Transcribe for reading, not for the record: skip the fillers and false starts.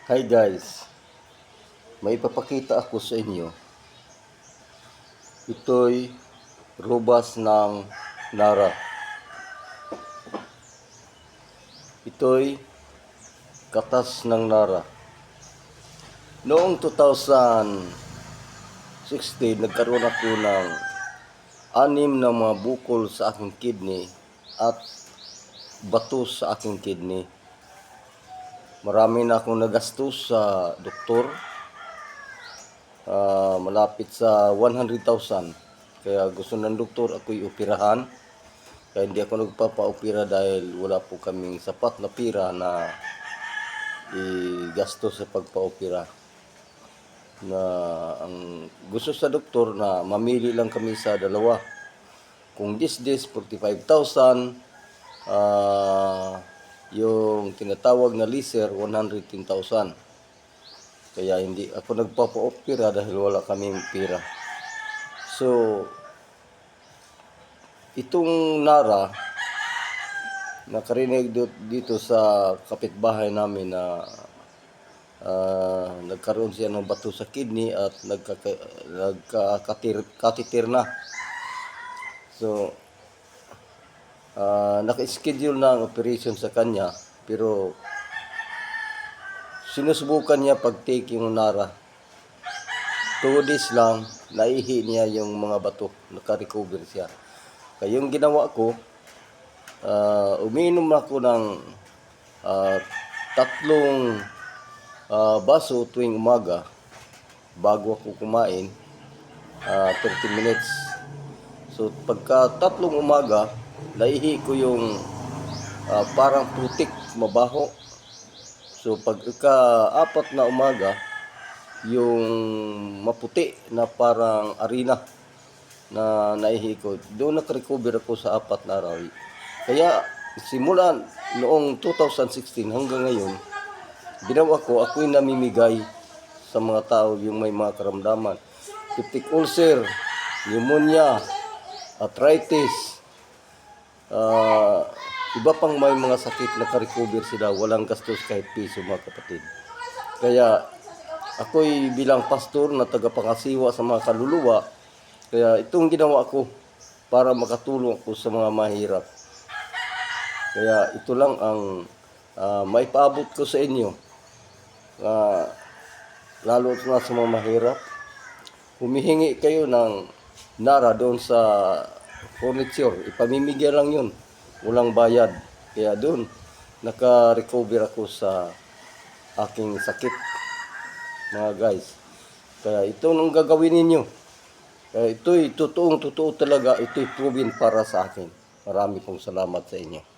Hi guys, may ipapakita ako sa inyo. Ito'y robas ng Nara. Ito'y katas ng Nara. Noong 2016, nagkaroon ako ng 6 na mga bukol sa aking kidney at bato sa aking kidney. Marami na akong nagastos sa doktor. Malapit sa 100,000. Kaya gusto ng doktor ako'y operahan. Kaya hindi ako nagpapa-opera dahil wala po kaming sapat na pira na i-gastos sa pagpa-opera. Na ang gusto sa doktor na mamili lang kami sa dalawa. Kung this 45,000, yung tinatawag na laser 110,000. Kaya hindi ako nagpapa-opera dahil wala kaming pira. So, itong Nara, nakarinig dito sa kapitbahay namin na nagkaroon siya ng bato sa kidney at nagka-catheter na. So, naka-schedule na ang operation sa kanya, pero sinusubukan niya pag-take yung Nara. 2 days lang, naihi niya yung mga bato, naka-recover siya. Kaya yung ginawa ko, umiinom ako ng 3 baso tuwing umaga bago ako kumain, 30 minutes. So pagka 3 umaga, naihi ko yung parang putik, mabaho. So pagka-4 na umaga, yung maputi na parang arena na naihi ko, doon nakarecover ako sa 4 na araw. Kaya simula noong 2016 hanggang ngayon, ginawa ko, ako'y namimigay sa mga tao yung may mga karamdaman. Peptic ulcer, pneumonia, arthritis, iba pang may mga sakit, nakarecover sila, walang gastos kahit piso, mga kapatid. Kaya ako'y bilang pastor na tagapangasiwa sa mga kaluluwa, kaya itong ginawa ko para makatulong ako sa mga mahirap. Kaya ito lang ang maipaabot ko sa inyo, lalo na sa mga mahirap. Humihingi kayo ng Nara doon sa furniture, ipamimigay lang yun, walang bayad. Kaya doon naka-recover ako sa aking sakit, mga guys. Kaya ito nang gagawin ninyo. Kaya ito'y totoo talaga, ito'y proven para sa akin. Marami pong salamat sa inyo.